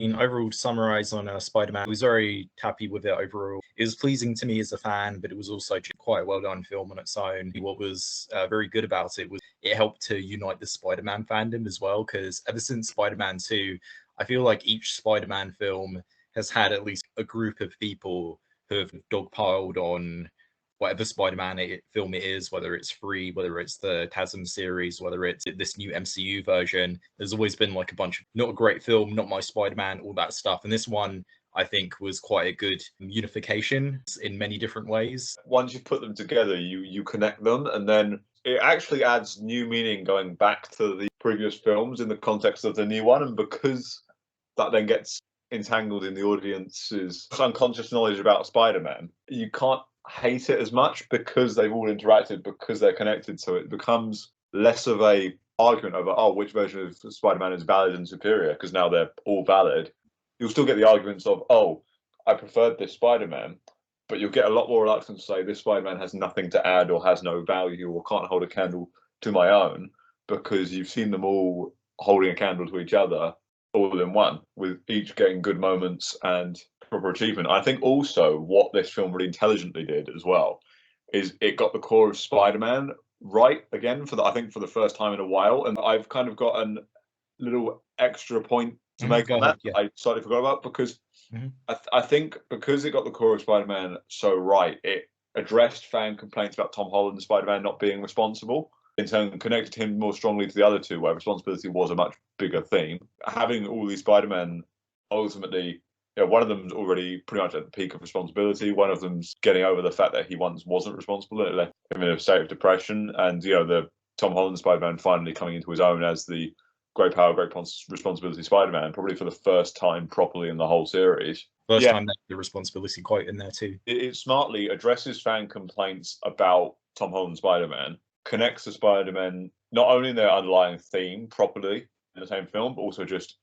Overall, to summarize on Spider-Man, I was very happy with it overall. It was pleasing to me as a fan, but it was also quite a well-done film on its own. What was very good about it was it helped to unite the Spider-Man fandom as well, because ever since Spider-Man 2, I feel like each Spider-Man film has had at least a group of people who have dogpiled on whatever Spider-Man film it is, whether it's free, whether it's the TASM series, whether it's this new MCU version. There's always been like a bunch of not a great film, not my Spider-Man, all that stuff. And this one, I think, was quite a good unification in many different ways. Once you put them together, you connect them, and then it actually adds new meaning going back to the previous films in the context of the new one. And because that then gets entangled in the audience's unconscious knowledge about Spider-Man, you can't hate it as much because they've all interacted, because they're connected. So it becomes less of a argument over which version of Spider-Man is valid and superior, because now they're all valid. You'll still get the arguments of I preferred this Spider-Man, but you'll get a lot more reluctance to say this Spider-Man has nothing to add or has no value or can't hold a candle to my own, because you've seen them all holding a candle to each other all in one, with each getting good moments and proper achievement. I think also what this film really intelligently did as well is it got the core of Spider-Man right again for the first time in a while. And I've kind of got a little extra point to make on that. Yeah. I slightly forgot about, because I think because it got the core of Spider-Man so right, it addressed fan complaints about Tom Holland's Spider-Man not being responsible. In turn, connected him more strongly to the other two, where responsibility was a much bigger theme. Having all these Spider-Men, ultimately, one of them's already pretty much at the peak of responsibility. One of them's getting over the fact that he once wasn't responsible. It left him in a state of depression. And, the Tom Holland Spider-Man finally coming into his own as the great power, great responsibility Spider-Man, probably for the first time properly in the whole series. First time that the responsibility quite in there too. It smartly addresses fan complaints about Tom Holland Spider-Man, connects the Spider-Man not only in their underlying theme properly in the same film, but also just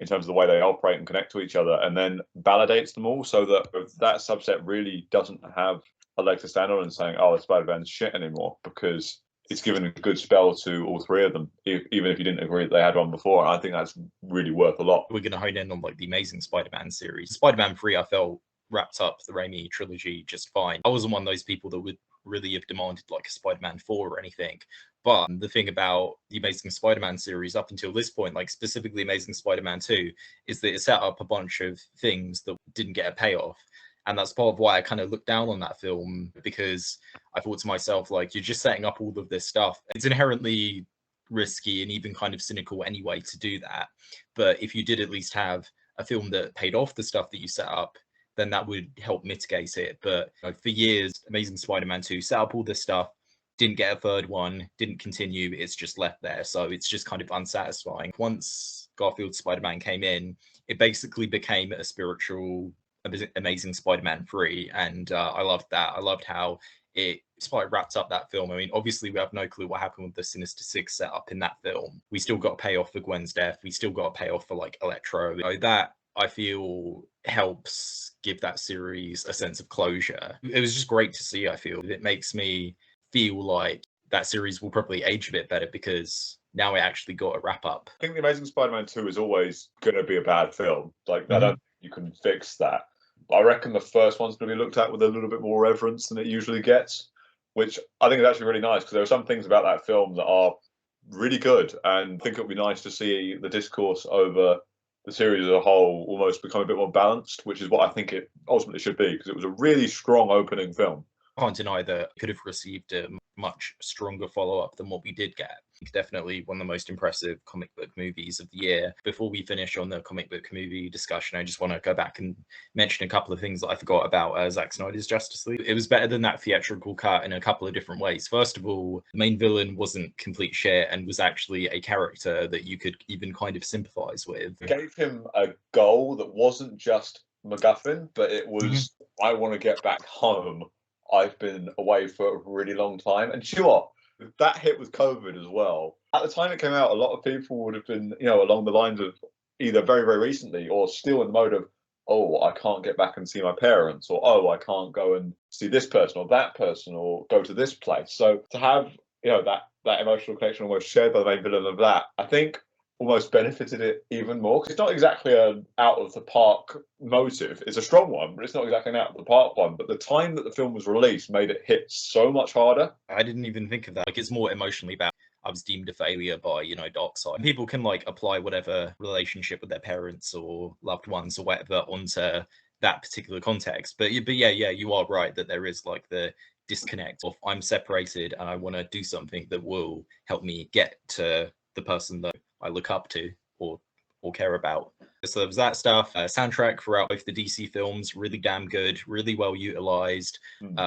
in terms of the way they operate and connect to each other, and then validates them all, so that that subset really doesn't have a leg to stand on and saying, the Spider-Man's shit anymore, because it's given a good spell to all three of them, even if you didn't agree that they had one before. And I think that's really worth a lot. We're going to hone in on the Amazing Spider-Man series. Spider-Man 3, I felt, wrapped up the Raimi trilogy just fine. I wasn't one of those people that would really have demanded a Spider-Man 4 or anything. But the thing about the Amazing Spider-Man series up until this point, specifically Amazing Spider-Man 2, is that it set up a bunch of things that didn't get a payoff. And that's part of why I kind of looked down on that film, because I thought to myself, you're just setting up all of this stuff. It's inherently risky and even kind of cynical anyway to do that. But if you did at least have a film that paid off the stuff that you set up, then that would help mitigate it. But for years, Amazing Spider-Man 2 set up all this stuff, didn't get a third one, didn't continue, it's just left there. So it's just kind of unsatisfying. Once Garfield's Spider-Man came in, it basically became a spiritual Amazing Spider-Man 3, and I loved that. I loved how it wrapped up that film. I mean, obviously we have no clue what happened with the Sinister Six setup in that film. We still got a payoff for Gwen's death. We still got a payoff for Electro. That I feel helps give that series a sense of closure. It was just great to see. I feel it makes me feel like that series will probably age a bit better, because now it actually got a wrap up. I think The Amazing Spider-Man 2 is always going to be a bad film. I don't think you can fix that. I reckon the first one's going to be looked at with a little bit more reverence than it usually gets, which I think is actually really nice, because there are some things about that film that are really good, and I think it would be nice to see the discourse over the series as a whole almost become a bit more balanced, which is what I think it ultimately should be, because it was a really strong opening film. I can't deny that it could have received a much stronger follow-up than what we did get. Definitely one of the most impressive comic book movies of the year. Before we finish on the comic book movie discussion, I just want to go back and mention a couple of things that I forgot about Zack Snyder's Justice League. It was better than that theatrical cut in a couple of different ways. First of all, the main villain wasn't complete shit and was actually a character that you could even kind of sympathize with. It gave him a goal that wasn't just MacGuffin, but it was, I want to get back home. I've been away for a really long time. And you know what? That hit with COVID as well. At the time it came out, a lot of people would have been, along the lines of either very, very recently or still in the mode of, I can't get back and see my parents, or, I can't go and see this person or that person or go to this place. So to have, that emotional connection almost shared by the main villain of that, I think almost benefited it even more. 'Cause it's not exactly an out of the park motive. It's a strong one, but it's not exactly an out of the park one. But the time that the film was released made it hit so much harder. I didn't even think of that. Like, it's more emotionally about I was deemed a failure by, Darkseid. And people can like apply whatever relationship with their parents or loved ones or whatever onto that particular context. But yeah, you are right that there is like the disconnect of I'm separated and I want to do something that will help me get to the person that I look up to or care about. So there was that stuff. Soundtrack throughout both the DC films, really damn good, really well utilized.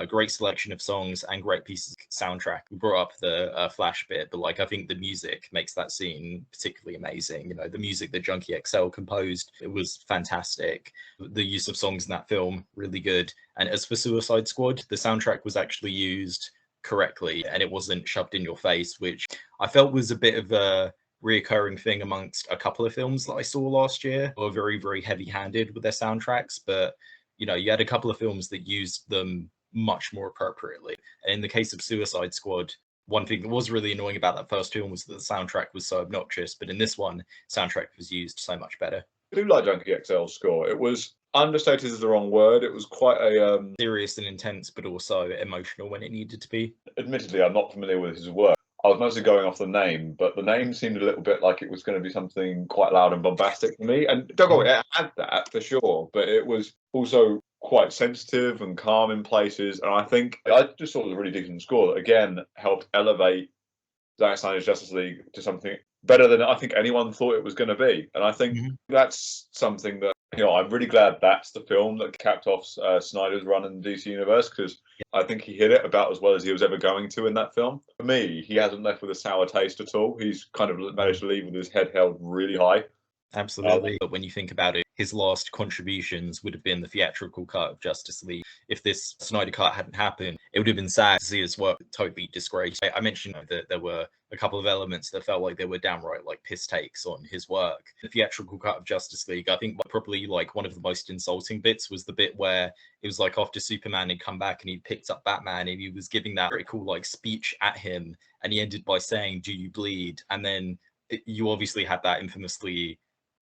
Great selection of songs and great pieces of soundtrack. We brought up the Flash bit, but like I think the music makes that scene particularly amazing. The music that Junkie XL composed, it was fantastic. The use of songs in that film, really good. And as for Suicide Squad, the soundtrack was actually used correctly and it wasn't shoved in your face, which I felt was a bit of a reoccurring thing amongst a couple of films that I saw last year, were very, very heavy-handed with their soundtracks. But you had a couple of films that used them much more appropriately. And in the case of Suicide Squad, one thing that was really annoying about that first film was that the soundtrack was so obnoxious. But in this one, soundtrack was used so much better. I do like Junkie XL's score. It was understated is the wrong word. It was quite a serious and intense, but also emotional when it needed to be. Admittedly, I'm not familiar with his work. I was mostly going off the name, but the name seemed a little bit like it was going to be something quite loud and bombastic to me. And don't go, it had that for sure, but it was also quite sensitive and calm in places. And I think I just thought it was a really decent score that again helped elevate Zack Snyder's Justice League to something better than I think anyone thought it was going to be. And I think that's something that, I'm really glad that's the film that capped off Snyder's run in the DC Universe, because I think he hit it about as well as he was ever going to in that film. For me, he hasn't left with a sour taste at all. He's kind of managed to leave with his head held really high. Absolutely. But when you think about it, his last contributions would have been the theatrical cut of Justice League. If this Snyder cut hadn't happened, it would have been sad to see his work totally disgraced. I mentioned that there were a couple of elements that felt like they were downright like piss takes on his work. The theatrical cut of Justice League, I think probably like one of the most insulting bits was the bit where it was like after Superman had come back and he picked up Batman and he was giving that very cool like speech at him, and he ended by saying, "Do you bleed?" And then you obviously had that infamously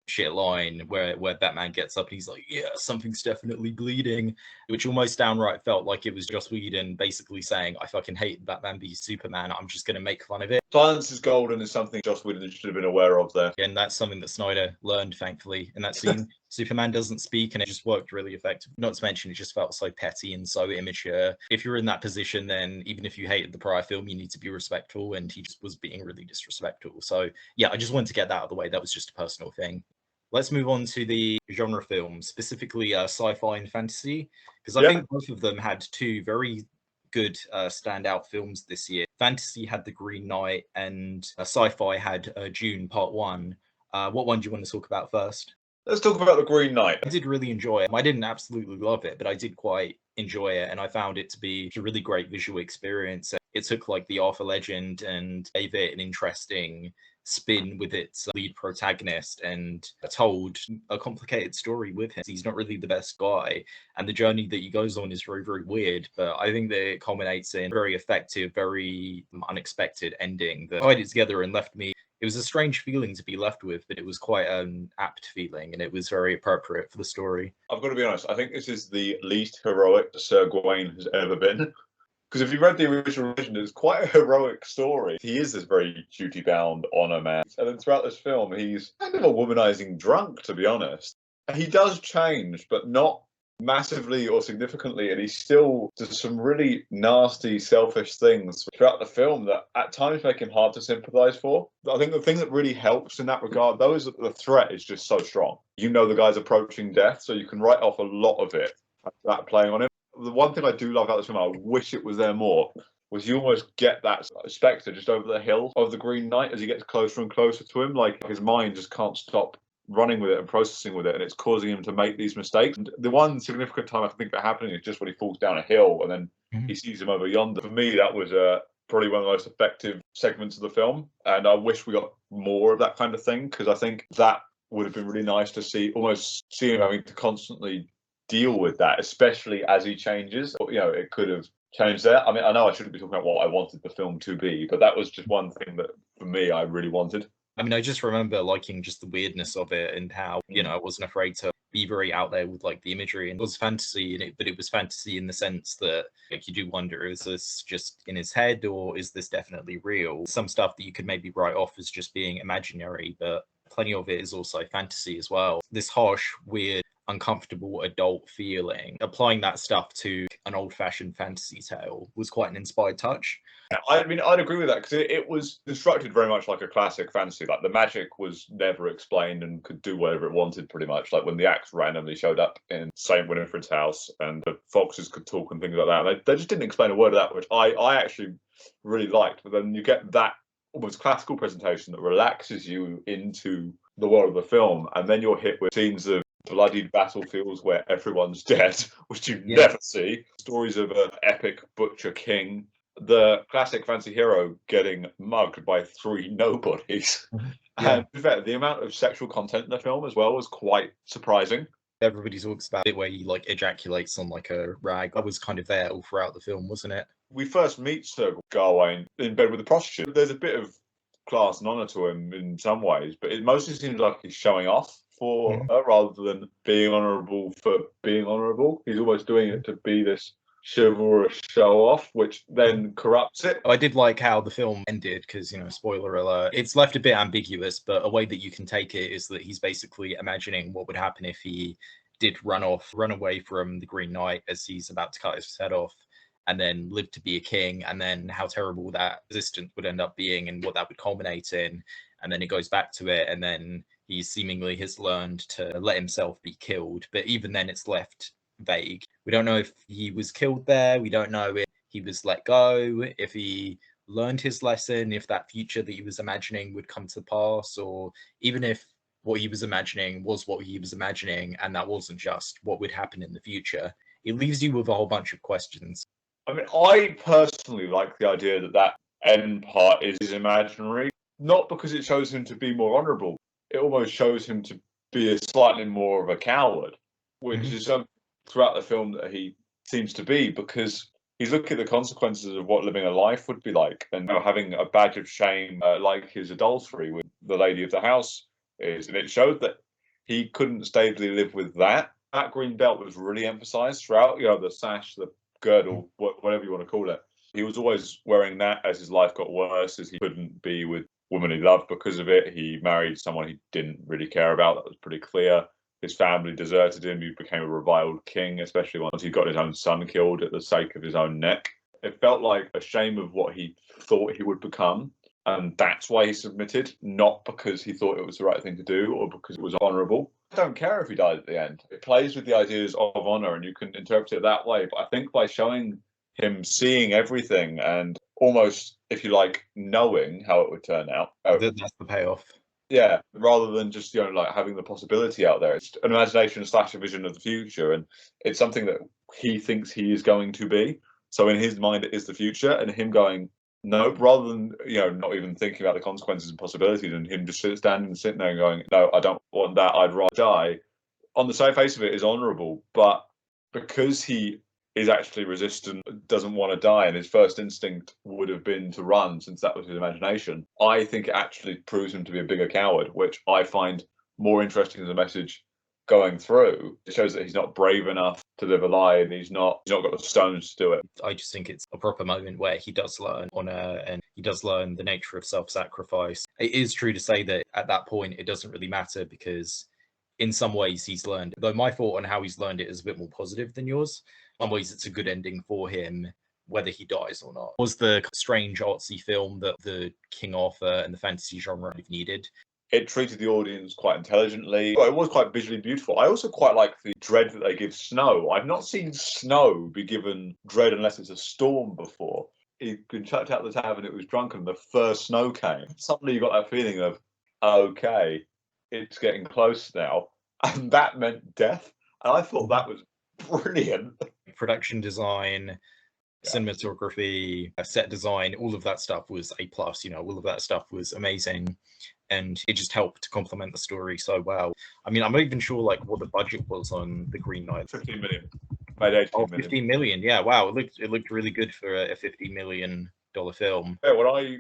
shit line where Batman gets up and he's like, "Yeah, something's definitely bleeding," which almost downright felt like it was Joss Whedon basically saying, "I fucking hate Batman v Superman. I'm just going to make fun of it." Silence is golden is something Joss Whedon should have been aware of there. And that's something that Snyder learned, thankfully, in that scene. Superman doesn't speak and it just worked really effective. Not to mention, it just felt so petty and so immature. If you're in that position, then even if you hated the prior film, you need to be respectful, and he just was being really disrespectful. So yeah, I just wanted to get that out of the way. That was just a personal thing. Let's move on to the genre films, specifically sci-fi and fantasy, because I think both of them had two very good standout films this year. Fantasy had The Green Knight, and sci-fi had Dune Part 1. What one do you want to talk about first? Let's talk about The Green Knight. I did really enjoy it. I didn't absolutely love it, but I did quite enjoy it, and I found it to be a really great visual experience. It took like the Arthur legend and gave it an interesting spin with its lead protagonist and told a complicated story with him. He's not really the best guy, and the journey that he goes on is very, very weird, but I think that it culminates in a very effective, very unexpected ending that tied it together and left me. It was a strange feeling to be left with, but it was quite an apt feeling, and it was very appropriate for the story. I've got to be honest, I think this is the least heroic Sir Gawain has ever been. Because if you read the original version, it's quite a heroic story. He is this very duty-bound honor man. And then throughout this film, he's kind of a womanizing drunk, to be honest. He does change, but not massively or significantly, and he still does some really nasty, selfish things throughout the film that at times make him hard to sympathize for. I think the thing that really helps in that regard, though, is that the threat is just so strong. You know the guy's approaching death, so you can write off a lot of it, that playing on him. The one thing I do love about this film, I wish it was there more, was you almost get that spectre just over the hill of the Green Knight as he gets closer and closer to him. Like his mind just can't stop running with it and processing with it, and it's causing him to make these mistakes. And the one significant time I think that happening is just when he falls down a hill and then he sees him over yonder. For me, that was probably one of the most effective segments of the film, and I wish we got more of that kind of thing, because I think that would have been really nice to see, almost see him having to constantly deal with that, especially as he changes. It could have changed that. I mean, I know I shouldn't be talking about what I wanted the film to be, but that was just one thing that, for me, I really wanted. I mean, I just remember liking just the weirdness of it and how, I wasn't afraid to be very out there with like the imagery, and it was fantasy in it, but it was fantasy in the sense that like you do wonder, is this just in his head or is this definitely real? Some stuff that you could maybe write off as just being imaginary, but plenty of it is also fantasy as well. This harsh, weird, uncomfortable adult feeling, applying that stuff to an old-fashioned fantasy tale was quite an inspired touch. I mean, I'd agree with that because it was constructed very much like a classic fantasy. Like the magic was never explained and could do whatever it wanted, pretty much. Like when the axe randomly showed up in Saint Winifred's house and the foxes could talk and things like that. They just didn't explain a word of that, which I actually really liked. But then you get that almost classical presentation that relaxes you into the world of the film, and then you're hit with scenes of bloodied battlefields where everyone's dead, which you never see. Stories of an epic butcher king. The classic fantasy hero getting mugged by three nobodies. And in fact, the amount of sexual content in the film as well was quite surprising. Everybody talks about it where he like ejaculates on like a rag. I was kind of there all throughout the film, wasn't it? We first meet Sir Gawain in bed with a prostitute. There's a bit of class and honour to him in some ways, but it mostly seems like he's showing off for her rather than being honourable for being honourable. He's almost doing it to be this chivalrous show off, which then corrupts it. I did like how the film ended because, spoiler alert, it's left a bit ambiguous, but a way that you can take it is that he's basically imagining what would happen if he did run away from the Green Knight as he's about to cut his head off, and then live to be a king, and then how terrible that existence would end up being and what that would culminate in. And then it goes back to it, and then he seemingly has learned to let himself be killed. But even then, it's left vague. We don't know if he was killed there. We don't know if he was let go, if he learned his lesson, if that future that he was imagining would come to pass, or even if what he was imagining was what he was imagining and that wasn't just what would happen in the future. It leaves you with a whole bunch of questions. I mean, I personally like the idea that that end part is imaginary, not because it shows him to be more honourable. It almost shows him to be a slightly more of a coward, which is something throughout the film that he seems to be, because he's looking at the consequences of what living a life would be like, and having a badge of shame like his adultery with the lady of the house is. And it showed that he couldn't stably live with that. That green belt was really emphasized throughout, the sash, the girdle, whatever you want to call it. He was always wearing that as his life got worse, as he couldn't be with women he loved because of it. He married someone he didn't really care about. That was pretty clear. His family deserted him. He became a reviled king, especially once he got his own son killed at the sake of his own neck. It felt like a shame of what he thought he would become. And that's why he submitted, not because he thought it was the right thing to do or because it was honourable. I don't care if he died at the end. It plays with the ideas of honour, and you can interpret it that way. But I think by showing him seeing everything and almost, if you like, knowing how it would turn out. That's the payoff. Yeah, rather than just, like having the possibility out there. It's an imagination / a vision of the future, and it's something that he thinks he is going to be. So in his mind, it is the future, and him going, no, rather than, not even thinking about the consequences and possibilities, and him just sitting there and going, no, I don't want that, I'd rather die. On the face of it is honourable, but because he is actually resistant, doesn't want to die, and his first instinct would have been to run, since that was his imagination, I think it actually proves him to be a bigger coward, which I find more interesting as a message going through. It shows that he's not brave enough to live a lie, and he's not got the stones to do it. I just think it's a proper moment where he does learn honor and he does learn the nature of self-sacrifice. It is true to say that at that point it doesn't really matter, because in some ways he's learned, though my thought on how he's learned it is a bit more positive than yours. In some ways it's a good ending for him, whether he dies or not. It was the strange artsy film that the King Arthur and the fantasy genre needed. It treated the audience quite intelligently. It was quite visually beautiful. I also quite like the dread that they give snow. I've not seen snow be given dread unless it's a storm before. He'd been chucked out of the tavern, it was drunken, the first snow came. Suddenly you got that feeling of, okay, it's getting close now. And that meant death. And I thought that was brilliant. Production design, cinematography, set design, all of that stuff was A+, all of that stuff was amazing. And it just helped to complement the story so well. I mean, I'm not even sure what the budget was on The Green Knight. 15 million. Made 18 million. 15 million, yeah, wow. It looked really good for a $50 million film. Yeah, when I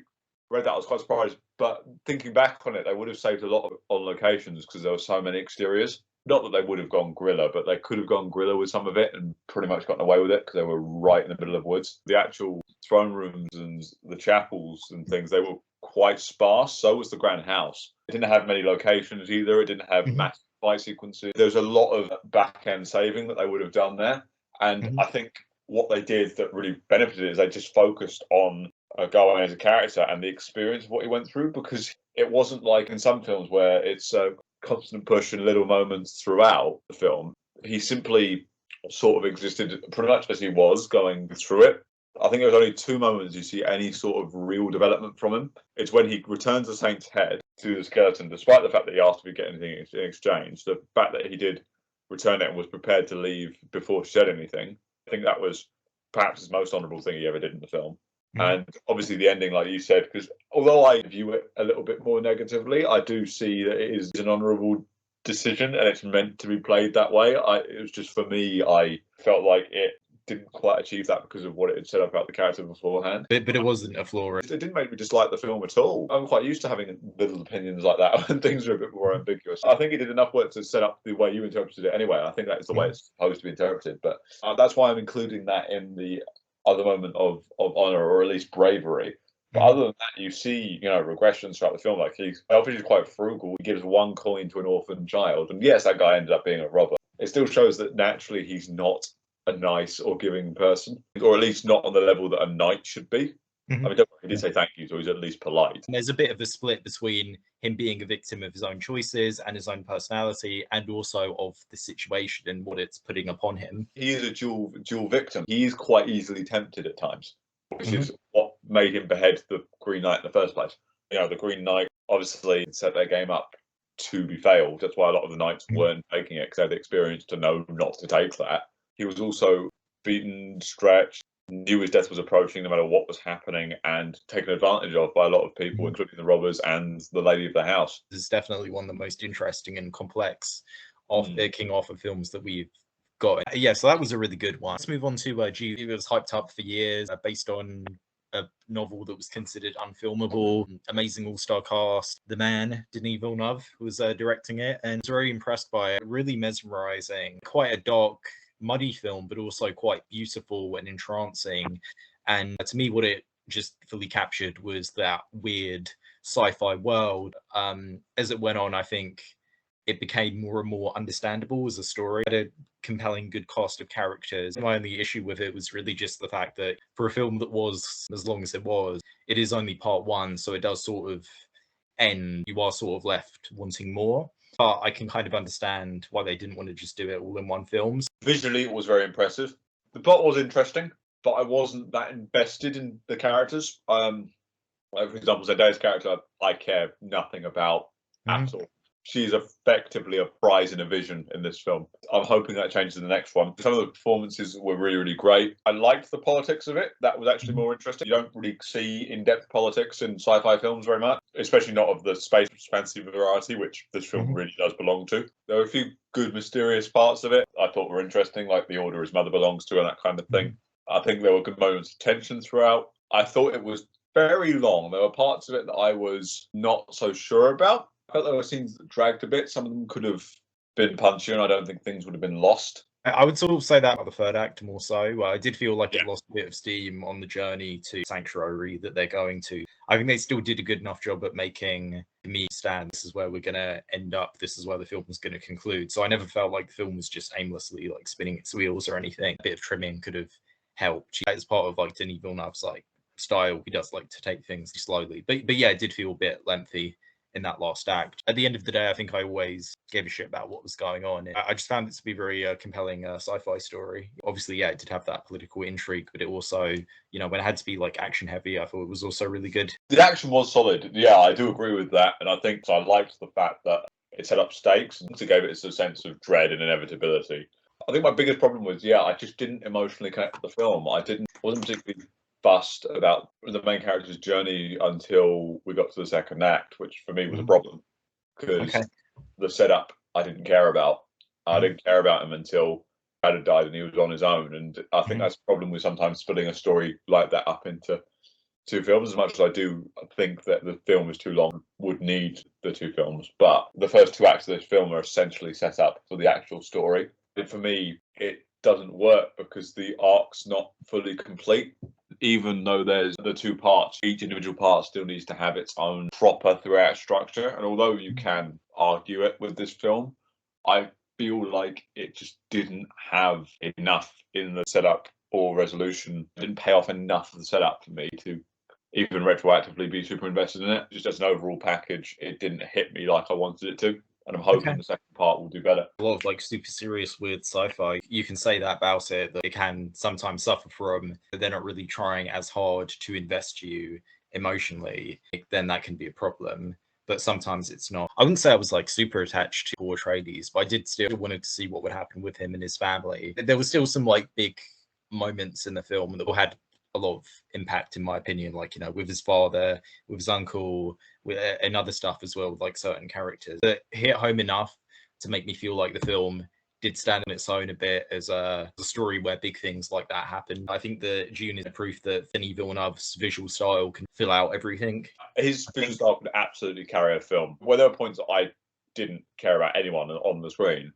read that, I was quite surprised. But thinking back on it, they would have saved a lot on locations because there were so many exteriors. Not that they would have gone Gorilla, but they could have gone Gorilla with some of it and pretty much gotten away with it because they were right in the middle of woods. The actual throne rooms and the chapels and things, they were quite sparse. So was the Grand House. It didn't have many locations either. It didn't have massive fight sequences. There's a lot of back end saving that they would have done there. And I think what they did that really benefited is they just focused on Gawain as a character and the experience of what he went through, because it wasn't like in some films where it's a constant push and little moments throughout the film. He simply sort of existed pretty much as he was going through it. I think there was only 2 moments you see any sort of real development from him. It's when he returns the Saint's head to the skeleton, despite the fact that he asked if he'd get anything in exchange. The fact that he did return it and was prepared to leave before she said anything, I think that was perhaps his most honourable thing he ever did in the film. And obviously the ending, like you said, because although I view it a little bit more negatively, I do see that it is an honourable decision and it's meant to be played that way. It was just, for me, I felt like it didn't quite achieve that because of what it had said about the character beforehand. But it wasn't a flaw. It didn't make me dislike the film at all. I'm quite used to having little opinions like that when things are a bit more ambiguous. I think he did enough work to set up the way you interpreted it anyway. I think that is the way it's supposed to be interpreted. But that's why I'm including that in the other moment of honour, or at least bravery. But other than that, you see, regressions throughout the film. Like, he's obviously quite frugal. He gives 1 coin to an orphan child. And yes, that guy ended up being a robber. It still shows that naturally he's not a nice or giving person, or at least not on the level that a knight should be. I mean, he did say thank you, so he's at least polite. And there's a bit of a split between him being a victim of his own choices and his own personality, and also of the situation and what it's putting upon him. He is a dual victim. He is quite easily tempted at times, which is what made him behead the Green Knight in the first place. The Green Knight obviously set their game up to be failed. That's why a lot of the knights weren't taking it, because they had the experience to know not to take that. He was also beaten, stretched, knew his death was approaching no matter what was happening, and taken advantage of by a lot of people, including the robbers and the lady of the house. This is definitely one of the most interesting and complex of the King Arthur films that we've got. Yeah, so that was a really good one. Let's move on to G. It was hyped up for years, based on a novel that was considered unfilmable. Amazing all-star cast. The man, Denis Villeneuve, was directing it, and I was very impressed by it. Really mesmerizing. Quite a dark, muddy film, but also quite beautiful and entrancing. And to me, what it just fully captured was that weird sci-fi world. As it went on, I think it became more and more understandable as a story. It had a compelling, good cast of characters. My only issue with it was really just the fact that for a film that was as long as it is only part 1, so it does sort of end. You are sort of left wanting more. But I can kind of understand why they didn't want to just do it all in one film. Visually, it was very impressive. The plot was interesting, but I wasn't that invested in the characters. For example, Zendaya's character, I care nothing about at all. She's effectively a prize in a vision in this film. I'm hoping that changes in the next one. Some of the performances were really, really great. I liked the politics of it. That was actually more interesting. You don't really see in-depth politics in sci-fi films very much, especially not of the space fantasy variety, which this film really does belong to. There were a few good, mysterious parts of it I thought were interesting, like the order his mother belongs to and that kind of thing. I think there were good moments of tension throughout. I thought it was very long. There were parts of it that I was not so sure about. I felt there were scenes that dragged a bit. Some of them could have been punchier, and I don't think things would have been lost. I would sort of say that about the third act more so. I did feel like it lost a bit of steam on the journey to Sanctuary that they're going to. I think they still did a good enough job at making me stand, this is where we're going to end up, this is where the film is going to conclude. So I never felt like the film was just aimlessly like spinning its wheels or anything. A bit of trimming could have helped. As part of like Denis Villeneuve's like style, he does like to take things slowly. But yeah, it did feel a bit lengthy in that last act. At the end of the day, I think I always gave a shit about what was going on. I just found it to be very compelling sci-fi story. Obviously, yeah, it did have that political intrigue, but it also, when it had to be like action heavy, I thought it was also really good. The action was solid. Yeah, I do agree with that. And I think I liked the fact that it set up stakes and gave it a sense of dread and inevitability. I think my biggest problem was, I just didn't emotionally connect with the film. Wasn't particularly fussed about the main character's journey until we got to the second act, which for me was a problem, because the setup I didn't care about. I didn't care about him until Dad had died and he was on his own. And I think that's a problem with sometimes splitting a story like that up into two films. As much as I do think that the film is too long, would need the two films. But the first two acts of this film are essentially set up for the actual story. And for me, it doesn't work because the arc's not fully complete. Even though there's the two parts, each individual part still needs to have its own proper throughout structure. And although you can argue it with this film, I feel like it just didn't have enough in the setup or resolution. It didn't pay off enough of the setup for me to even retroactively be super invested in it. Just as an overall package, it didn't hit me like I wanted it to. And I'm hoping the second part will do better. A lot of like super serious weird sci-fi, you can say that about it, that it can sometimes suffer from they're not really trying as hard to invest you emotionally, then that can be a problem. But sometimes it's not. I wouldn't say I was like super attached to Paul Atreides, but I did still wanted to see what would happen with him and his family. There was still some like big moments in the film that had a lot of impact, in my opinion, like, you know, with his father, with his uncle, and other stuff as well, with like certain characters that hit home enough to make me feel like the film did stand on its own a bit as a story where big things like that happen. I think that Dune is proof that Denis Villeneuve's visual style can fill out everything. His visual style could absolutely carry a film. Where there were points that I didn't care about anyone on the screen,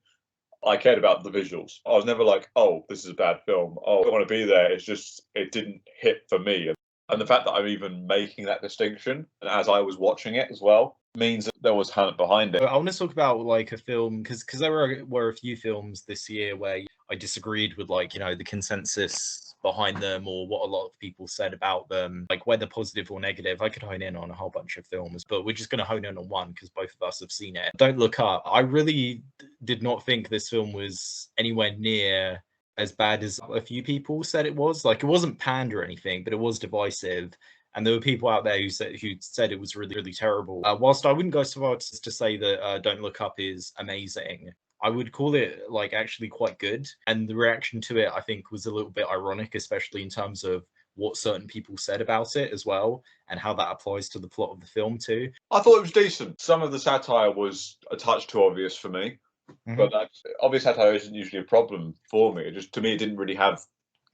I cared about the visuals. I was never like, oh, this is a bad film. Oh, I don't want to be there. It's just, it didn't hit for me. And the fact that I'm even making that distinction, and as I was watching it as well, means that there was talent behind it. I want to talk about like a film, because there were a few films this year where I disagreed with, like, you know, the consensus behind them or what a lot of people said about them, like whether positive or negative. I could hone in on a whole bunch of films, but we're just going to hone in on one because both of us have seen it. Don't Look Up. I really did not think this film was anywhere near as bad as a few people said it was. Like, it wasn't panned or anything, but it was divisive. And there were people out there who said it was really, really terrible. Whilst I wouldn't go so far as to say that Don't Look Up is amazing, I would call it like actually quite good. And the reaction to it, I think, was a little bit ironic, especially in terms of what certain people said about it as well, and how that applies to the plot of the film too. I thought it was decent. Some of the satire was a touch too obvious for me, but that obvious satire isn't usually a problem for me. It just, to me, it didn't really have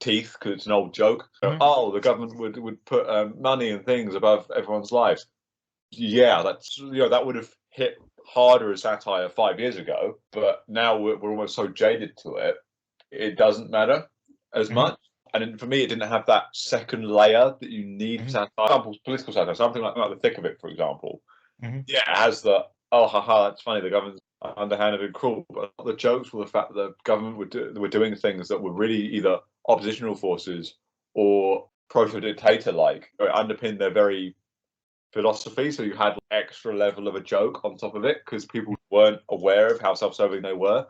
teeth because it's an old joke. Oh, the government would put money and things above everyone's lives. Yeah, that's, you know, that would have hit harder as satire 5 years ago, but now we're almost so jaded to it, it doesn't matter as much. And for me, it didn't have that second layer that you need for satire. For example, political satire, something like The Thick of It, for example. Yeah, it has the, oh, haha, that's funny, the government's underhanded and cruel. But the jokes were the fact that the government were doing things that were really either oppositional forces or proto-dictator-like, or underpinned their very philosophy. So you had extra level of a joke on top of it because people weren't aware of how self-serving they were.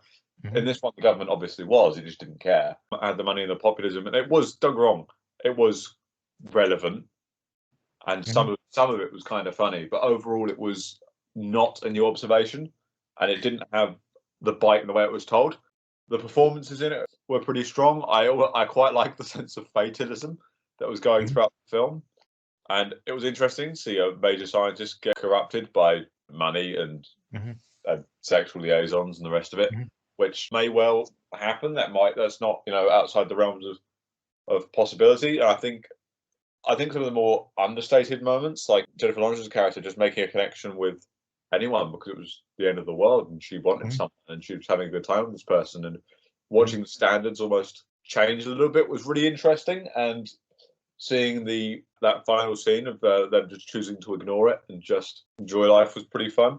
In this one, the government obviously was. It just didn't care. It had the money and the populism, and it was, don't get me wrong, it was relevant, and some of it was kind of funny. But overall, it was not a new observation, and it didn't have the bite in the way it was told. The performances in it were pretty strong. I quite like the sense of fatalism that was going throughout the film. And it was interesting to see a major scientist get corrupted by money and sexual liaisons and the rest of it, which may well happen. That's not, you know, outside the realms of possibility. And I think some of the more understated moments, like Jennifer Lawrence's character just making a connection with anyone because it was the end of the world and she wanted something and she was having a good time with this person, and watching the standards almost change a little bit was really interesting. And seeing that final scene of them just choosing to ignore it and just enjoy life was pretty fun.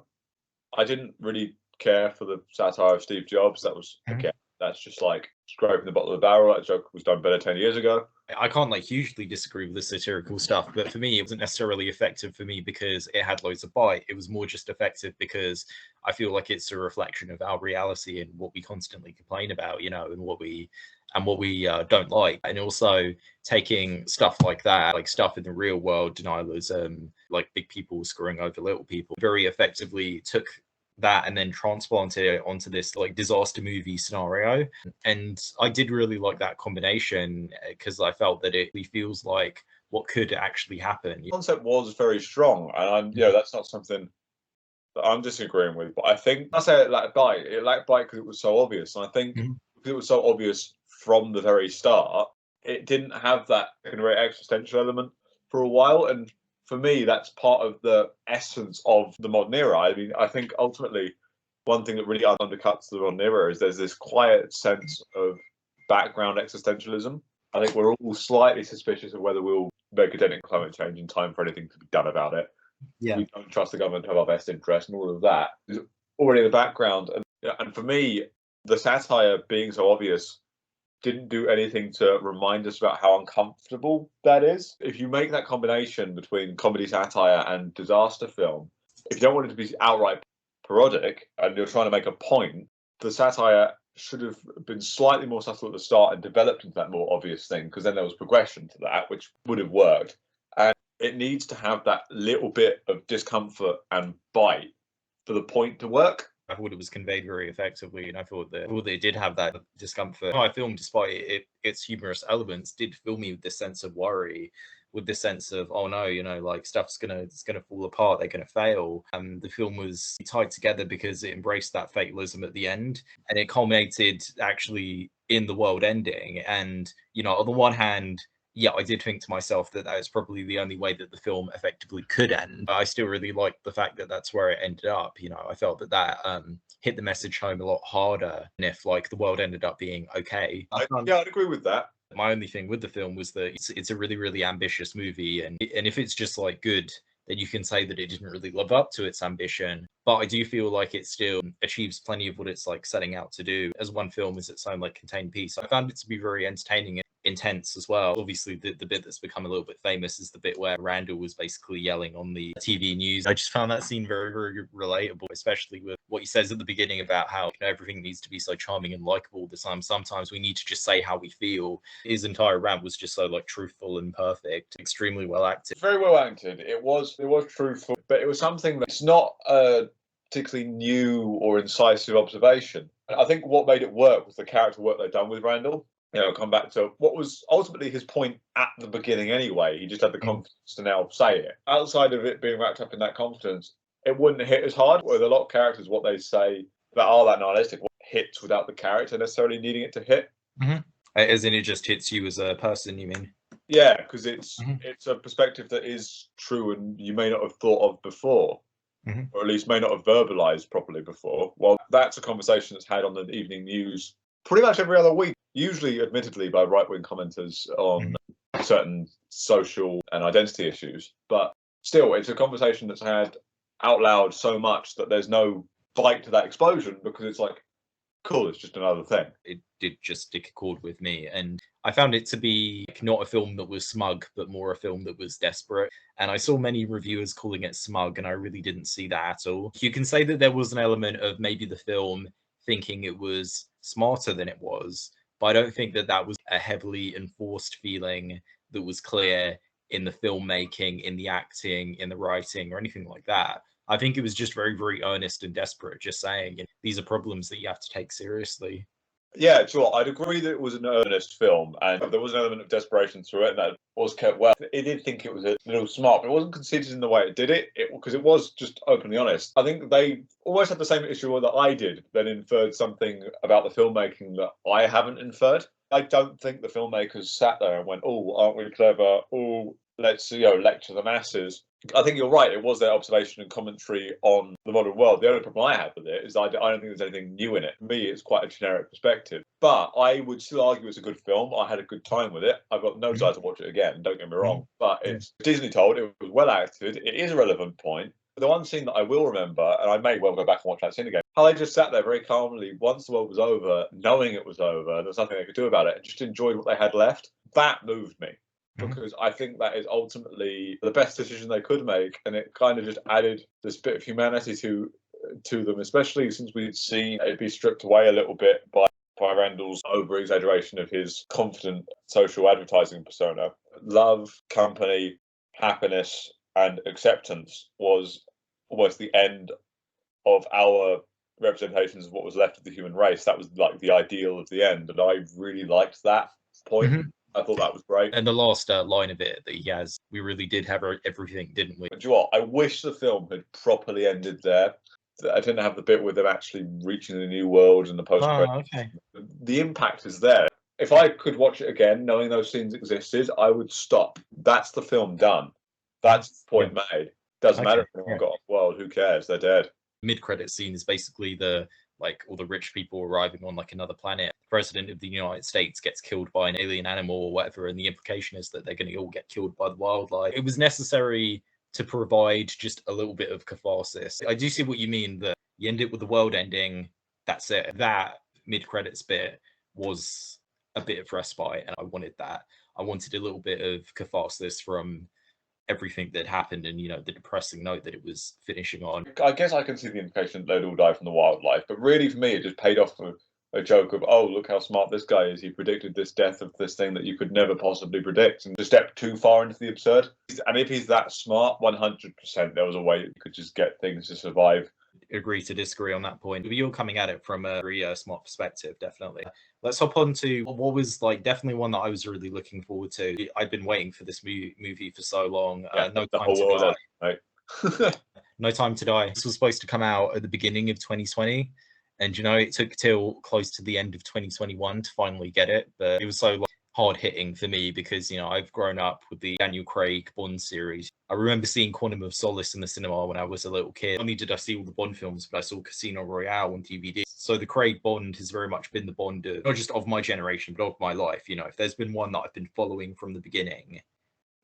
I didn't really care for the satire of Steve Jobs. That was, again, that's just like scraping the bottom of the barrel. That joke was done better 10 years ago. I can't like hugely disagree with the satirical stuff, but for me, it wasn't necessarily effective for me because it had loads of bite. It was more just effective because I feel like it's a reflection of our reality and what we constantly complain about, you know, and what we don't like. And also taking stuff like that, like stuff in the real world, denialism, like big people screwing over little people, very effectively took that and then transplanted it onto this like disaster movie scenario. And I did really like that combination because I felt that it feels like what could actually happen. The concept was very strong, and that's not something that I'm disagreeing with. But I think I say it lacked bite. It lacked bite because it was so obvious, and I think because it was so obvious from the very start, it didn't have that kind of very existential element for a while. And for me, that's part of the essence of the modern era. I mean, I think ultimately one thing that really undercuts the modern era is there's this quiet sense of background existentialism. I think we're all slightly suspicious of whether we'll make a dent in climate change in time for anything to be done about it. Yeah. We don't trust the government to have our best interest, and all of that is already in the background. And for me, the satire being so obvious didn't do anything to remind us about how uncomfortable that is. If you make that combination between comedy, satire, and disaster film, if you don't want it to be outright parodic and you're trying to make a point, the satire should have been slightly more subtle at the start and developed into that more obvious thing, because then there was progression to that, which would have worked. And it needs to have that little bit of discomfort and bite for the point to work. I thought it was conveyed very effectively, and I thought that it did have that discomfort. My film, despite its humorous elements, did fill me with this sense of worry, with this sense of, oh no, like stuff's gonna fall apart, they're gonna fail. The film was tied together because it embraced that fatalism at the end, and it culminated actually in the world ending. And on the one hand, yeah, I did think to myself that was probably the only way that the film effectively could end. But I still really liked the fact that that's where it ended up. I felt that hit the message home a lot harder than if like the world ended up being okay. Yeah, I'd agree with that. My only thing with the film was that it's a really, really ambitious movie, and if it's just like good, then you can say that it didn't really live up to its ambition. But I do feel like it still achieves plenty of what it's like setting out to do. As one film as its own like contained piece, I found it to be very entertaining and intense as well. Obviously, the bit that's become a little bit famous is the bit where Randall was basically yelling on the TV news. I just found that scene very, very relatable, especially with what he says at the beginning about how everything needs to be so charming and likable all the time. Sometimes we need to just say how we feel. His entire rant was just so like truthful and perfect, extremely well acted. Very well acted. It was truthful, but it was something that's not a particularly new or incisive observation. I think what made it work was the character work they'd done with Randall. Come back to what was ultimately his point at the beginning anyway. He just had the confidence to now say it. Outside of it being wrapped up in that confidence, it wouldn't hit as hard. With a lot of characters, what they say that are that nihilistic hits without the character necessarily needing it to hit. Mm-hmm. As in, it just hits you as a person, you mean? Yeah, because it's a perspective that is true and you may not have thought of before. Or at least may not have verbalized properly before. Well, that's a conversation that's had on the evening news pretty much every other week, usually admittedly by right-wing commenters on certain social and identity issues. But still, it's a conversation that's had out loud so much that there's no bite to that explosion, because it's like, cool, it's just another thing. It did just stick a chord with me, and I found it to be not a film that was smug, but more a film that was desperate. And I saw many reviewers calling it smug, and I really didn't see that at all. You can say that there was an element of maybe the film thinking it was smarter than it was, but I don't think that was a heavily enforced feeling that was clear in the filmmaking, in the acting, in the writing, or anything like that. I think it was just very, very earnest and desperate, just saying these are problems that you have to take seriously. Yeah, sure. I'd agree that it was an earnest film, and there was an element of desperation through it, and that was kept well. It did think it was a little smart, but it wasn't conceited in the way it did it, because it was just openly honest. I think they almost had the same issue that I did, then inferred something about the filmmaking that I haven't inferred. I don't think the filmmakers sat there and went, "Oh, aren't we clever? Oh, let's lecture the masses." I think you're right. It was their observation and commentary on the modern world. The only problem I have with it is I don't think there's anything new in it. For me, it's quite a generic perspective. But I would still argue it's a good film. I had a good time with it. I've got no desire to watch it again, don't get me wrong. But it's Disney told. It was well acted. It is a relevant point. The one scene that I will remember, and I may well go back and watch that scene again, how they just sat there very calmly once the world was over, knowing it was over, there was nothing they could do about it, and just enjoyed what they had left. That moved me, because I think that is ultimately the best decision they could make, and it kind of just added this bit of humanity to them, especially since we'd seen it be stripped away a little bit by Randall's over-exaggeration of his confident social advertising persona. Love, company, happiness, and acceptance was almost the end of our representations of what was left of the human race. That was like the ideal of the end, and I really liked that point. I thought that was great. And the last line of it that he has, we really did have everything, didn't we? But you know what? I wish the film had properly ended there. I didn't have the bit with them actually reaching the new world and the post. Okay. The impact is there. If I could watch it again, knowing those scenes existed, I would stop. that's the film done. That's the point made. Doesn't matter if anyone yeah. got off world. Who cares? They're dead. Mid-credit scene is basically all the rich people arriving on like another planet. The president of the United States gets killed by an alien animal or whatever, and the implication is that they're going to all get killed by the wildlife. It was necessary to provide just a little bit of catharsis. I do see what you mean, that you end it with the world ending, that's it. That mid-credits bit was a bit of respite, and I wanted that. I wanted a little bit of catharsis from everything that happened, and the depressing note that it was finishing on. I guess I can see the implication that they'd all die from the wildlife, but really for me it just paid off for a joke of, oh, look how smart this guy is. He predicted this death of this thing that you could never possibly predict, and just stepped too far into the absurd. And if he's that smart, 100% there was a way you could just get things to survive. Agree to disagree on that point. You're coming at it from a very smart perspective, definitely. Let's hop on to what was definitely one that I was really looking forward to. I've been waiting for this movie for so long. No Time to Die. Right? No Time to Die. This was supposed to come out at the beginning of 2020, and it took till close to the end of 2021 to finally get it. But it was so hard hitting for me because I've grown up with the Daniel Craig Bond series. I remember seeing Quantum of Solace in the cinema when I was a little kid. Not only did I see all the Bond films, but I saw Casino Royale on DVD. So the Craig Bond has very much been the Bond of, not just of my generation, but of my life. If there's been one that I've been following from the beginning,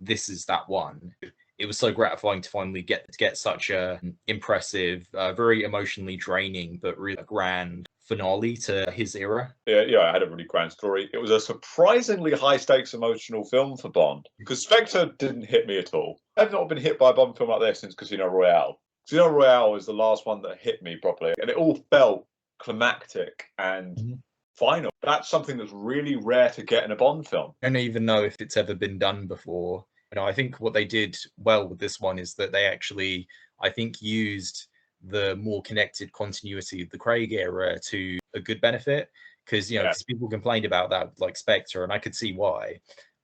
this is that one. It was so gratifying to finally get such a impressive, very emotionally draining, but really grand finale to his era. Yeah, it had a really grand story. It was a surprisingly high stakes emotional film for Bond, because Spectre didn't hit me at all. I've not been hit by a Bond film like this since Casino Royale. Casino Royale was the last one that hit me properly, and it all felt climactic and final. That's something that's really rare to get in a Bond film. I don't even know if it's ever been done before. I think what they did well with this one is that they actually, I think, used the more connected continuity of the Craig era to a good benefit, because people complained about that like Spectre, and I could see why.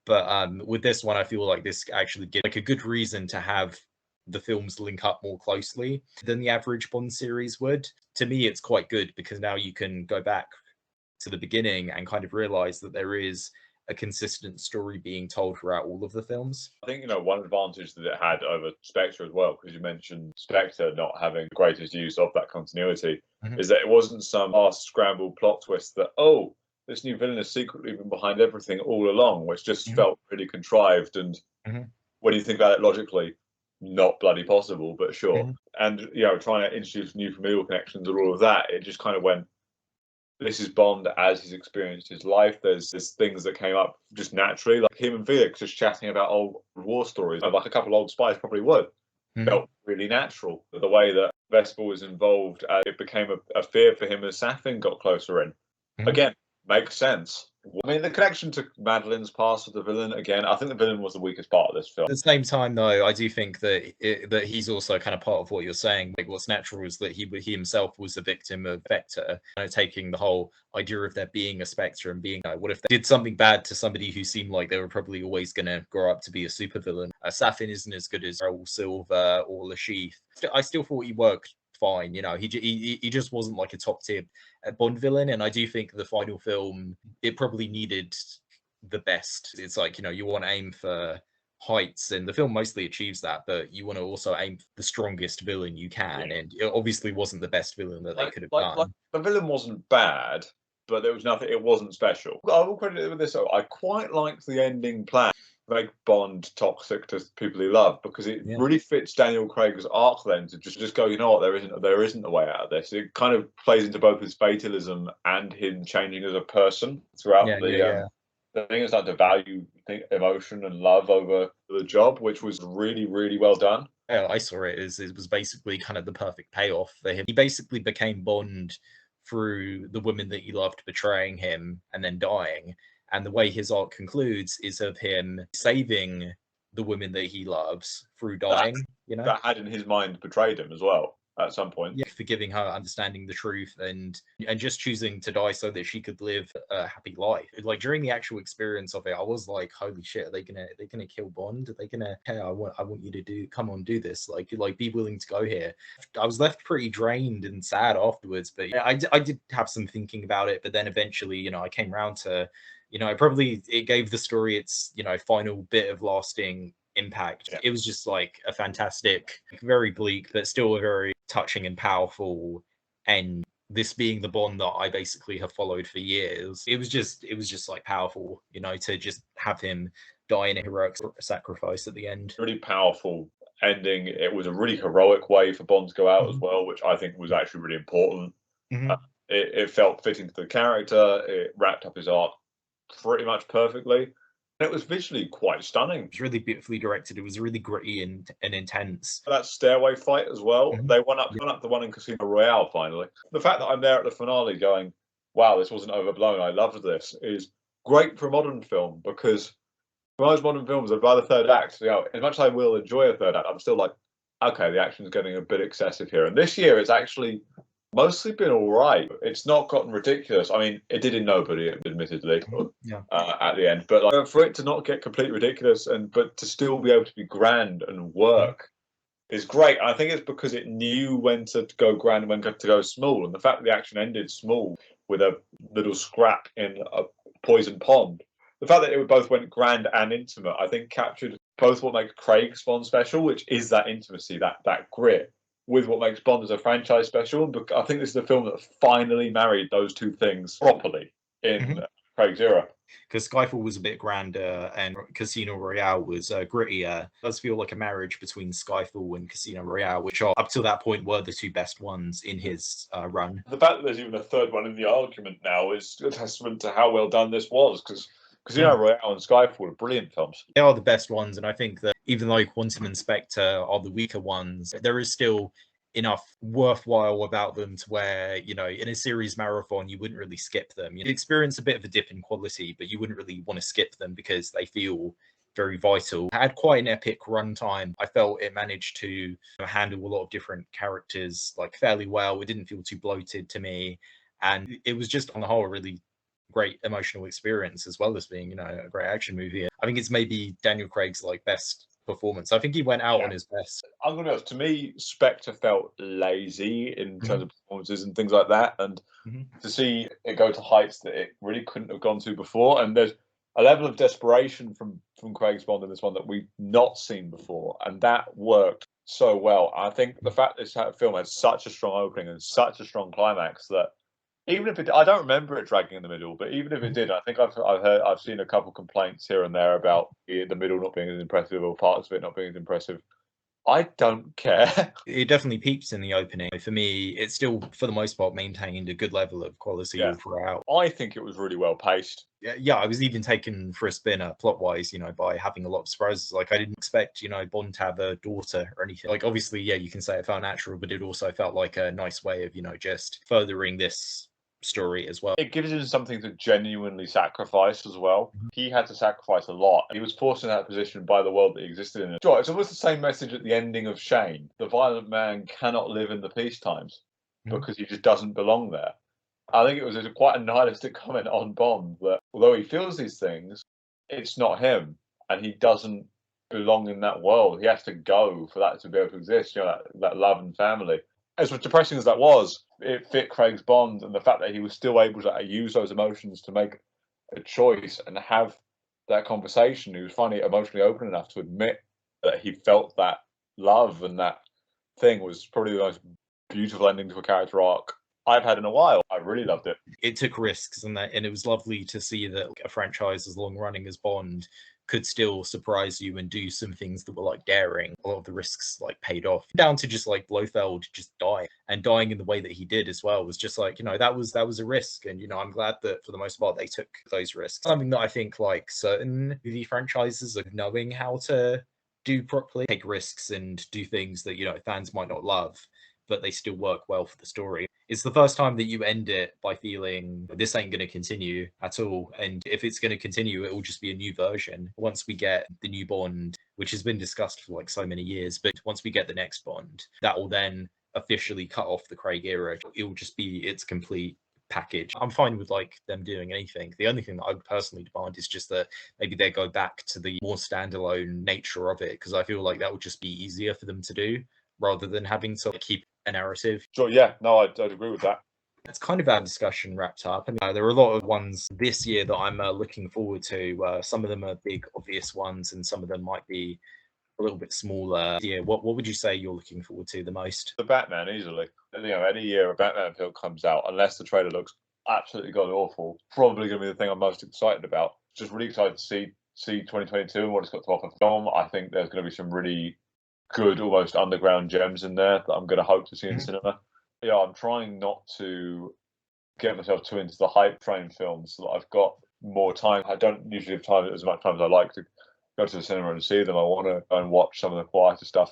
But with this one, I feel like this actually gives a good reason to have the films link up more closely than the average Bond series would. To me, it's quite good because now you can go back to the beginning and kind of realize that there is a consistent story being told throughout all of the films. I think, one advantage that it had over Spectre as well, because you mentioned Spectre not having the greatest use of that continuity, is that it wasn't some scrambled plot twist that, oh, this new villain has secretly been behind everything all along, which just felt pretty contrived. And when you think about it logically, not bloody possible, but sure. And, trying to introduce new familial connections and all of that, it just kind of went, this is Bond as he's experienced his life. There's things that came up just naturally, like him and Felix just chatting about old war stories, like a couple of old spies probably would. Felt really natural. The way that Vesper was involved, it became a fear for him as Safin got closer in. Again, makes sense. I mean, the connection to Madeline's past with the villain, again, I think the villain was the weakest part of this film. At the same time, though, I do think that that he's also kind of part of what you're saying. Like, what's natural is that he himself was a victim of Spectre, taking the whole idea of there being a Spectre and being, what if they did something bad to somebody who seemed like they were probably always going to grow up to be a supervillain. Safin isn't as good as Raoul Silva or Lashif. I still thought he worked fine. He just wasn't like a top tier Bond villain, and I do think the final film, it probably needed the best. It's like, you want to aim for heights, and the film mostly achieves that, but you want to also aim for the strongest villain you can, and it obviously wasn't the best villain that they could have done. The villain wasn't bad, but there was nothing, it wasn't special. I will credit it with this, I quite liked the ending plan. Make Bond toxic to people he loved, because it really fits Daniel Craig's arc then to just go, you know what, there isn't a way out of this. It kind of plays into both his fatalism and him changing as a person throughout the thing is like to value emotion and love over the job, which was really, really well done. Yeah, I saw it as it was basically kind of the perfect payoff for him. He basically became Bond through the woman that he loved betraying him and then dying. And the way his arc concludes is of him saving the women that he loves through dying. That had in his mind betrayed him as well. at some point. Yeah, forgiving her, understanding the truth, and just choosing to die so that she could live a happy life. Like during the actual experience of it, I was like, holy shit, are they gonna kill Bond? Are they gonna, hey, I want you to come on, do this, like be willing to go here. I was left pretty drained and sad afterwards, but yeah, I did have some thinking about it, but then eventually, I came around to, it gave the story its, final bit of lasting impact. Yeah. It was just like a fantastic, very bleak, but still a very touching and powerful end. This being the Bond that I basically have followed for years, it was just like powerful, to just have him die in a heroic sacrifice at the end. Really powerful ending. It was a really heroic way for Bond to go out as Mhm. well, which I think was actually really important. Uh, Mhm. it felt fitting to the character. It wrapped up his arc pretty much perfectly. It was visually quite stunning. It was really beautifully directed. It was really gritty and intense. That stairway fight as well. Mhm. They won up the one in Casino Royale finally. The fact that I'm there at the finale going, wow, this wasn't overblown. I loved this is great for a modern film because for most modern films, by the third act, as much as I will enjoy a third act, I'm still like, okay, the action's getting a bit excessive here. And this year, it's actually mostly been all right. It's not gotten ridiculous. I mean, it did in Nobody, admittedly, Yeah. at the end. But like, for it to not get completely ridiculous but to still be able to be grand and work is great. And I think it's because it knew when to go grand and when to go small. And the fact that the action ended small with a little scrap in a poison pond, the fact that it both went grand and intimate, I think captured both what makes Craig's Bond special, which is that intimacy, that grit, with what makes Bond as a franchise special. And I think this is the film that finally married those two things properly in Mhm. Craig's era. Because Skyfall was a bit grander and Casino Royale was grittier. It does feel like a marriage between Skyfall and Casino Royale, which are up to that point were the two best ones in his run. The fact that there's even a third one in the argument now is a testament to how well done this was, because Casino Royale and Skyfall are brilliant films. They are the best ones, and I think that even though Quantum and Spectre are the weaker ones, there is still enough worthwhile about them to where, in a series marathon, you wouldn't really skip them. You experience a bit of a dip in quality, but you wouldn't really want to skip them because they feel very vital. It had quite an epic runtime. I felt it managed to handle a lot of different characters like fairly well. It didn't feel too bloated to me. And it was just on the whole a really great emotional experience as well as being, a great action movie. I think it's maybe Daniel Craig's like best performance. I think he went out on his best. I'm gonna be honest, to me, Spectre felt lazy in terms Mhm. of performances and things like that, and Mhm. to see it go to heights that it really couldn't have gone to before, and there's a level of desperation from Craig's Bond in this one that we've not seen before, and that worked so well. I think the fact this film had such a strong opening and such a strong climax that even if it, I don't remember it dragging in the middle, but even if it did, I think I've seen a couple complaints here and there about the middle not being as impressive or parts of it not being as impressive. I don't care. It definitely peaks in the opening. For me, it still, for the most part, maintained a good level of quality Yeah, all throughout. I think it was really well paced. Yeah, I was even taken for a spin plot wise, by having a lot of surprises. Like I didn't expect, Bond to have a daughter or anything. Like obviously, yeah, you can say it felt natural, but it also felt like a nice way of, just furthering this story as well. It gives him something to genuinely sacrifice as well. He had to sacrifice a lot. He was forced in that position by the world that he existed in. Sure, it's almost the same message at the ending of Shane. The violent man cannot live in the peace times Mhm. because he just doesn't belong there. I think it was quite a nihilistic comment on Bond that although he feels these things, it's not him, and he doesn't belong in that world. He has to go for that to be able to exist. That love and family. As depressing as that was, it fit Craig's Bond, and the fact that he was still able to use those emotions to make a choice and have that conversation. He was finally emotionally open enough to admit that he felt that love and that thing was probably the most beautiful ending to a character arc I've had in a while. I really loved it. It took risks, and it was lovely to see that a franchise as long running as Bond could still surprise you and do some things that were like daring. A lot of the risks like paid off, down to just like Blofeld just dying in the way that he did as well was just like, that was a risk. And I'm glad that for the most part they took those risks. Something that I think like certain movie franchises are knowing how to do properly, take risks and do things that fans might not love, but they still work well for the story. It's the first time that you end it by feeling this ain't going to continue at all. And if it's going to continue, it will just be a new version. Once we get the new Bond, which has been discussed for like so many years, but once we get the next Bond, that will then officially cut off the Craig era. It will just be its complete package. I'm fine with like them doing anything. The only thing that I would personally demand is just that maybe they go back to the more standalone nature of it, because I feel like that would just be easier for them to do rather than having to keep a narrative. Sure, yeah, no, I'd agree with that. That's kind of our discussion wrapped up. I mean, there are a lot of ones this year that I'm looking forward to. Some of them are big, obvious ones, and some of them might be a little bit smaller. Yeah, what would you say you're looking forward to the most? The Batman, easily. You know, any year a Batman film comes out, unless the trailer looks absolutely god awful, probably going to be the thing I'm most excited about. Just really excited to see 2022 and what it's got to offer film. I think there's going to be some really good, almost underground gems in there that I'm going to hope to see in cinema. Yeah, I'm trying not to get myself too into the hype train films so that I've got more time. I don't usually have time as much time as I like to go to the cinema and see them. I want to go and watch some of the quieter stuff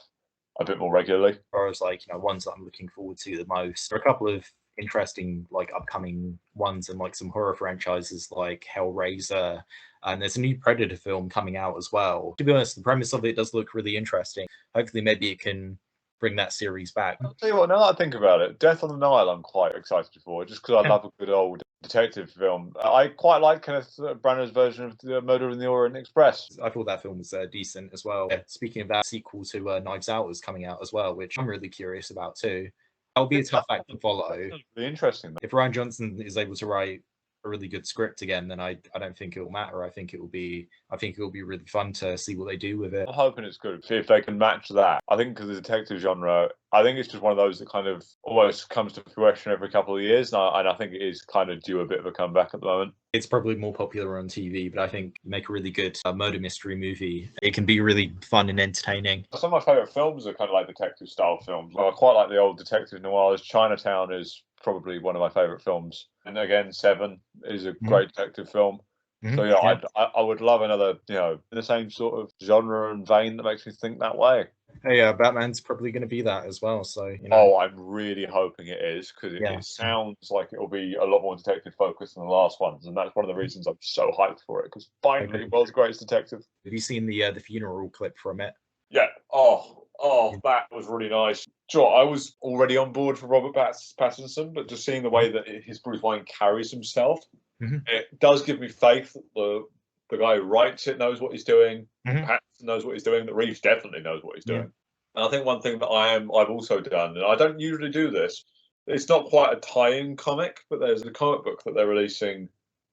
a bit more regularly. As far as like, ones that I'm looking forward to the most, there are a couple of interesting like upcoming ones and like some horror franchises like Hellraiser, and there's a new Predator film coming out as well. To be honest, the premise of it does look really interesting. Hopefully maybe it can bring that series back. I'll tell you what, now that I think about it, Death on the Nile I'm quite excited for, just because I love a good old detective film. I quite like Kenneth Branagh's version of the Murder in the Orient Express. I thought that film was decent as well. Yeah, speaking of that, sequel to Knives Out is coming out as well, which I'm really curious about too. That'll be a tough act to follow. Really interesting. If Rian Johnson is able to write a really good script again, then I don't think it will matter. I think it will be really fun to see what they do with it. I'm hoping it's good. See if they can match that. I think because the detective genre, I think it's just one of those that kind of almost comes to fruition every couple of years, and I think it is kind of due a bit of a comeback at the moment. It's probably more popular on TV, but I think you make a really good murder mystery movie, it can be really fun and entertaining. Some of my favourite films are kind of like detective style films. I quite like the old detective noirs. Chinatown is probably one of my favourite films. And again, Seven is a great detective film. So yeah, I would love another, in the same sort of genre and vein that makes me think that way. Hey, Batman's probably going to be that as well. So Oh, I'm really hoping it is, because it sounds like it'll be a lot more detective focused than the last ones, and that's one of the reasons I'm so hyped for it. Because finally, world's greatest detective. Have you seen the funeral clip from it? Yeah. Oh, that was really nice. Sure, I was already on board for Robert Pattinson, but just seeing the way that his Bruce Wayne carries himself, it does give me faith that the guy who writes it knows what he's doing. Pattinson knows what he's doing. That Reeves definitely knows what he's doing. And I think one thing that I've also done, and I don't usually do this, it's not quite a tie-in comic, but there's a comic book that they're releasing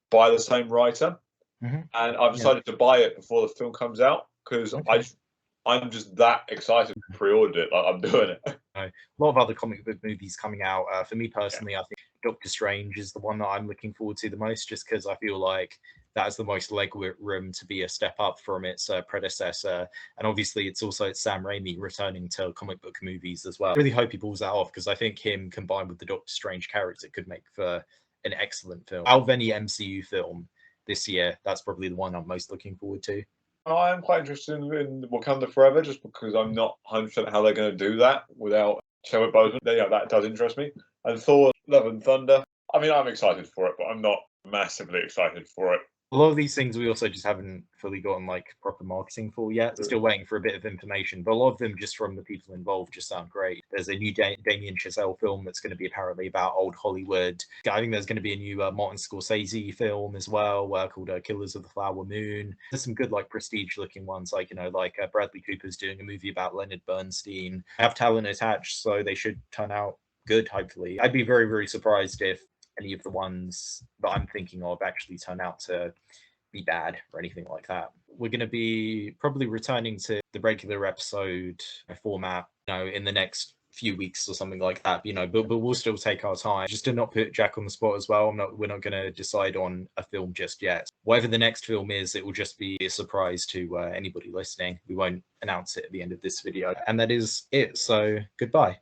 by the same writer, and I've decided to buy it before the film comes out because I'm just that excited to pre-order it. Like, I'm doing it. A lot of other comic book movies coming out. For me personally, I think Doctor Strange is the one that I'm looking forward to the most, just because I feel like that has the most leg room to be a step up from its predecessor. And obviously, it's Sam Raimi returning to comic book movies as well. I really hope he pulls that off, because I think him combined with the Doctor Strange character could make for an excellent film. Out of any MCU film this year, that's probably the one I'm most looking forward to. I am quite interested in Wakanda Forever, just because I'm not 100% how they're going to do that without Chadwick Boseman. That does interest me. And Thor: Love and Thunder. I mean, I'm excited for it, but I'm not massively excited for it. A lot of these things we also just haven't fully gotten like proper marketing for yet. We're still waiting for a bit of information, but a lot of them just from the people involved just sound great. There's a new Damien Chazelle film that's going to be apparently about old Hollywood. I think there's going to be a new Martin Scorsese film as well called Killers of the Flower Moon. There's some good like prestige looking ones like Bradley Cooper's doing a movie about Leonard Bernstein. They have talent attached, so they should turn out good, hopefully. I'd be very, very surprised if any of the ones that I'm thinking of actually turn out to be bad or anything like that. We're going to be probably returning to the regular episode format, in the next few weeks or something like that, but we'll still take our time just to not put Jack on the spot as well. We're not going to decide on a film just yet. Whatever the next film is, it will just be a surprise to anybody listening. We won't announce it at the end of this video, and that is it. So goodbye.